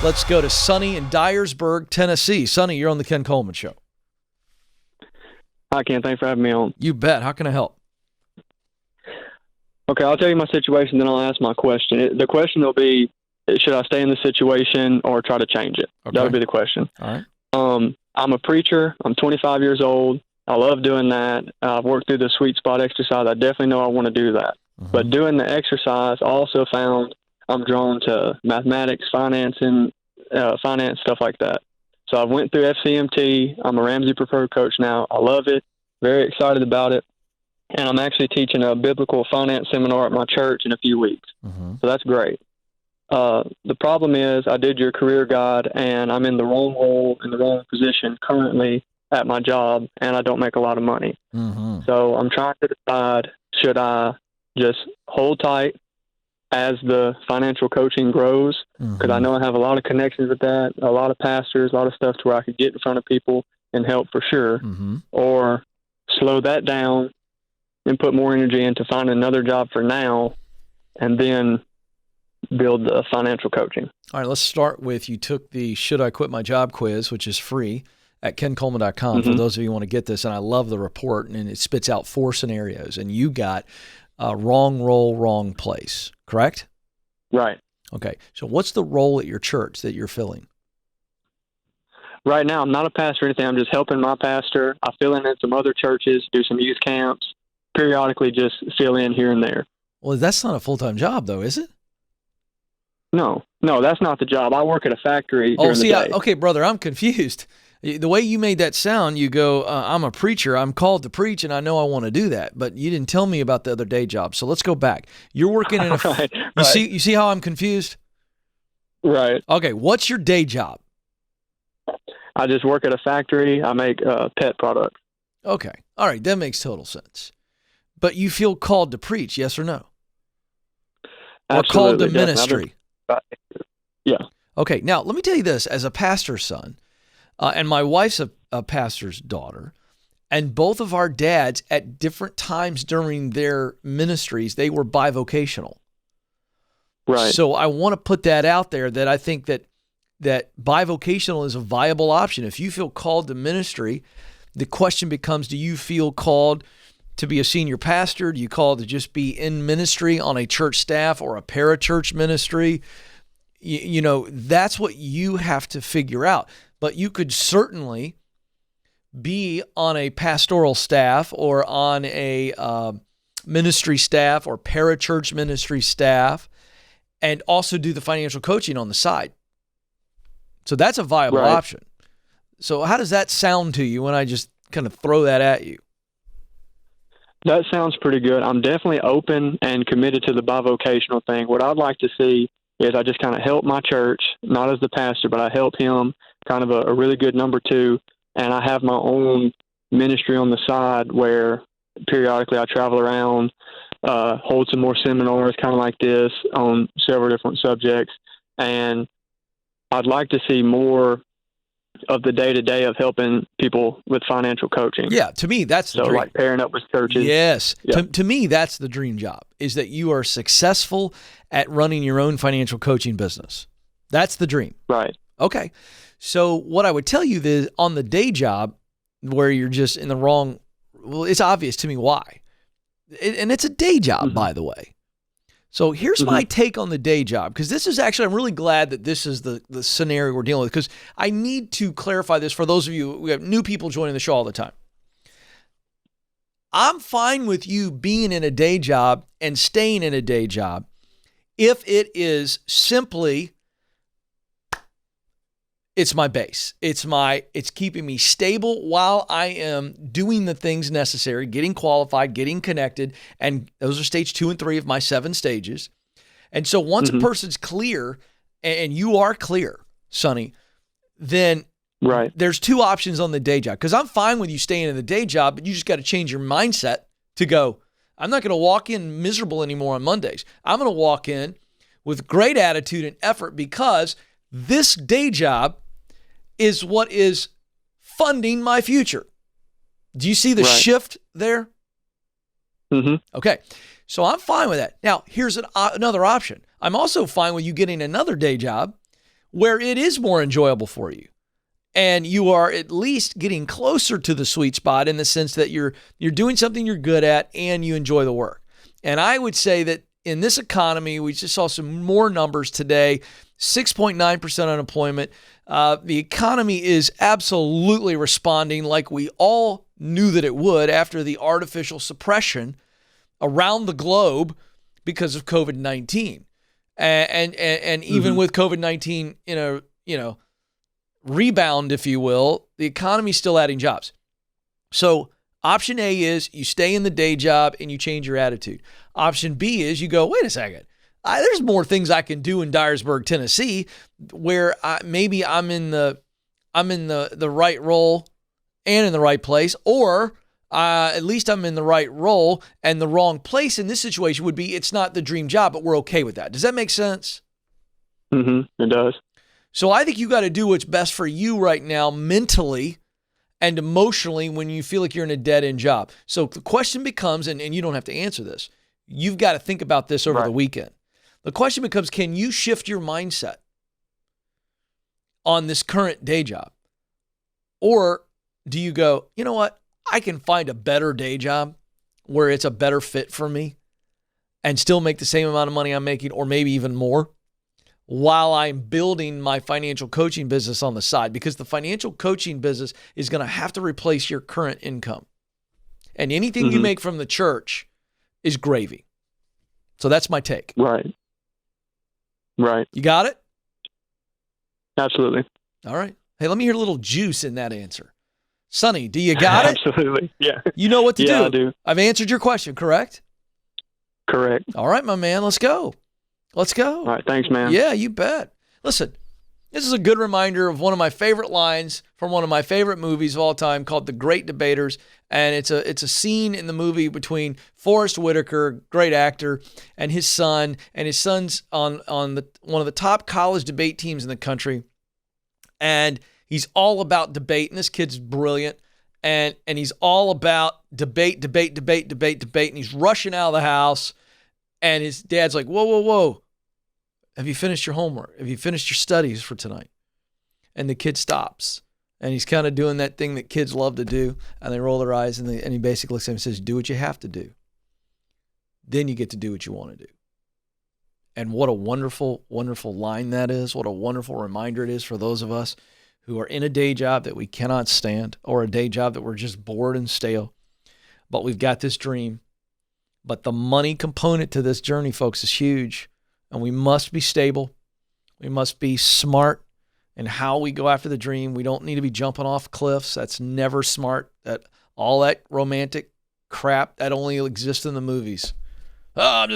Let's go to Sonny in Dyersburg, Tennessee. Sonny, you're on the Ken Coleman Show. Hi, Ken. Thanks for having me on. You bet. How can I help? Okay, I'll tell you my situation, then I'll ask my question. The question will be, should I stay in the situation or try to change it? Okay. That'll be the question. All right. I'm a preacher. I'm 25 years old. I love doing that. I've worked through the sweet spot exercise. I definitely know I want to do that. Mm-hmm. But doing the exercise, I also found I'm drawn to mathematics, finance, stuff like that. So I went through FCMT. I'm a Ramsey Preferred Coach now. I love it. Very excited about it. And I'm actually teaching a biblical finance seminar at my church in a few weeks. Mm-hmm. So that's great. The problem is I did your career guide, and I'm in the wrong role, in the wrong position currently at my job, and I don't make a lot of money. Mm-hmm. So I'm trying to decide, should I just hold tight as the financial coaching grows? Because I know I have a lot of connections with that, a lot of pastors, a lot of stuff to where I could get in front of people and help for sure. Mm-hmm. Or slow that down and put more energy into finding another job for now and then build the financial coaching. All right, let's start with, you took the Should I Quit My Job quiz, which is free at kencoleman.com for those of you who want to get this. And I love the report, and it spits out 4 scenarios. And you got wrong role, wrong place, correct? Right. Okay, so what's the role at your church that you're filling? Right now, I'm not a pastor or anything. I'm just helping my pastor. I fill in at some other churches, do some youth camps, periodically just fill in here and there. Well, that's not a full-time job, though, is it? No, that's not the job. I work at a factory during the day. Okay, brother, I'm confused. The way you made that sound, you go, I'm a preacher, I'm called to preach, and I know I want to do that. But you didn't tell me about the other day job. So let's go back. You're working in a... Right. You see how I'm confused? Right. Okay, what's your day job? I just work at a factory. I make pet products. Okay. All right, that makes total sense. But you feel called to preach, yes or no? Or called to ministry? Yeah. Okay, now let me tell you this. As a pastor's son, and my wife's a pastor's daughter, and both of our dads at different times during their ministries, they were bivocational. Right. So I want to put that out there, that I think that bivocational is a viable option. If you feel called to ministry, the question becomes, do you feel called to be a senior pastor? Do you call to just be in ministry on a church staff or a parachurch ministry? You know, that's what you have to figure out. But you could certainly be on a pastoral staff or on a ministry staff or parachurch ministry staff and also do the financial coaching on the side. So that's a viable option. So how does that sound to you when I just kind of throw that at you? That sounds pretty good. I'm definitely open and committed to the bivocational thing. What I'd like to see is I just kind of help my church, not as the pastor, but I help him, kind of a really good number 2. And I have my own ministry on the side where periodically I travel around, hold some more seminars kind of like this on several different subjects. And I'd like to see more of the day-to-day of helping people with financial coaching. Yeah, to me, that's the dream. So like pairing up with churches. Yes. Yeah. To me, that's the dream job, is that you are successful at running your own financial coaching business. That's the dream. Right. Okay. So what I would tell you is, on the day job where you're just in the wrong, well, it's obvious to me why. And it's a day job, by the way. So here's my take on the day job, because this is actually, I'm really glad that this is the scenario we're dealing with, because I need to clarify this for those of you, we have new people joining the show all the time. I'm fine with you being in a day job and staying in a day job if it is simply, it's my base. It's keeping me stable while I am doing the things necessary, getting qualified, getting connected. And those are stage 2 and 3 of my 7 stages. And so once a person's clear, and you are clear, Sonny, then there's 2 options on the day job. Because I'm fine with you staying in the day job, but you just got to change your mindset to go, I'm not going to walk in miserable anymore on Mondays. I'm going to walk in with great attitude and effort, because this day job is what is funding my future. Do you see the shift there? Okay. So I'm fine with that. Now, here's another option. I'm also fine with you getting another day job where it is more enjoyable for you. And you are at least getting closer to the sweet spot in the sense that you're doing something you're good at and you enjoy the work. And I would say that in this economy, we just saw some more numbers today, 6.9% unemployment. The economy is absolutely responding like we all knew that it would after the artificial suppression around the globe because of COVID-19. And even with COVID-19 in a, rebound, if you will, the economy's still adding jobs. So option A is you stay in the day job and you change your attitude. Option B is you go, wait a second, there's more things I can do in Dyersburg, Tennessee, where maybe I'm in the right role and in the right place, or at least I'm in the right role, and the wrong place in this situation would be it's not the dream job, but we're okay with that. Does that make sense? It does. So I think you got to do what's best for you right now mentally and emotionally when you feel like you're in a dead-end job. So the question becomes, and you don't have to answer this, you've got to think about this over the weekend. The question becomes, can you shift your mindset on this current day job? Or do you go, you know what, I can find a better day job where it's a better fit for me and still make the same amount of money I'm making or maybe even more, while I'm building my financial coaching business on the side, because the financial coaching business is going to have to replace your current income. And anything you make from the church is gravy. So that's my take. Right. You got it? Absolutely. All right. Hey, let me hear a little juice in that answer. Sonny, do you got it? Absolutely. Yeah. You know what to do. Yeah, I do. I've answered your question, correct? Correct. All right, my man. Let's go. All right. Thanks, man. Yeah, you bet. Listen, this is a good reminder of one of my favorite lines from one of my favorite movies of all time called The Great Debaters. And it's a scene in the movie between Forrest Whitaker, great actor, and his son. And his son's on one of the top college debate teams in the country. And he's all about debate. And this kid's brilliant. And he's all about debate. And he's rushing out of the house. And his dad's like, whoa. Have you finished your homework? Have you finished your studies for tonight? And the kid stops. And he's kind of doing that thing that kids love to do. And they roll their eyes. And he basically looks at him and says, do what you have to do. Then you get to do what you want to do. And what a wonderful, wonderful line that is. What a wonderful reminder it is for those of us who are in a day job that we cannot stand, or a day job that we're just bored and stale. But we've got this dream. But the money component to this journey, folks, is huge. And we must be stable. We must be smart in how we go after the dream. We don't need to be jumping off cliffs. That's never smart. All that romantic crap, that only exists in the movies. Oh, I'm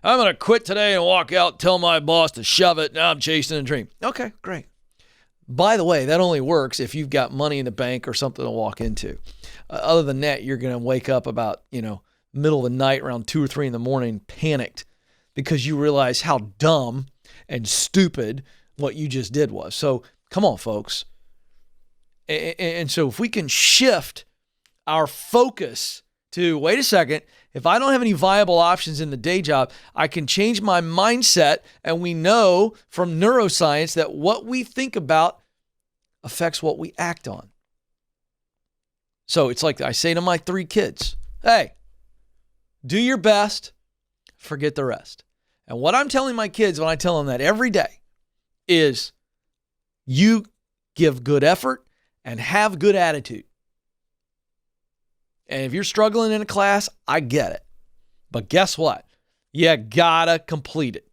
gonna quit today and walk out and tell my boss to shove it. Now I'm chasing a dream. Okay, great. By the way, that only works if you've got money in the bank or something to walk into. Other than that, you're going to wake up about, middle of the night around 2 or 3 in the morning, panicked because you realize how dumb and stupid what you just did was. So come on, folks. And so if we can shift our focus to, wait a second, if I don't have any viable options in the day job, I can change my mindset. And we know from neuroscience that what we think about affects what we act on. So it's like I say to my 3 kids, hey, do your best, forget the rest. And what I'm telling my kids when I tell them that every day is you give good effort and have good attitude. And if you're struggling in a class, I get it. But guess what? You gotta complete it.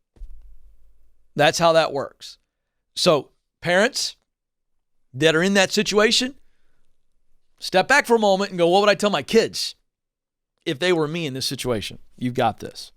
That's how that works. So parents that are in that situation, step back for a moment and go, what would I tell my kids if they were me in this situation? You've got this.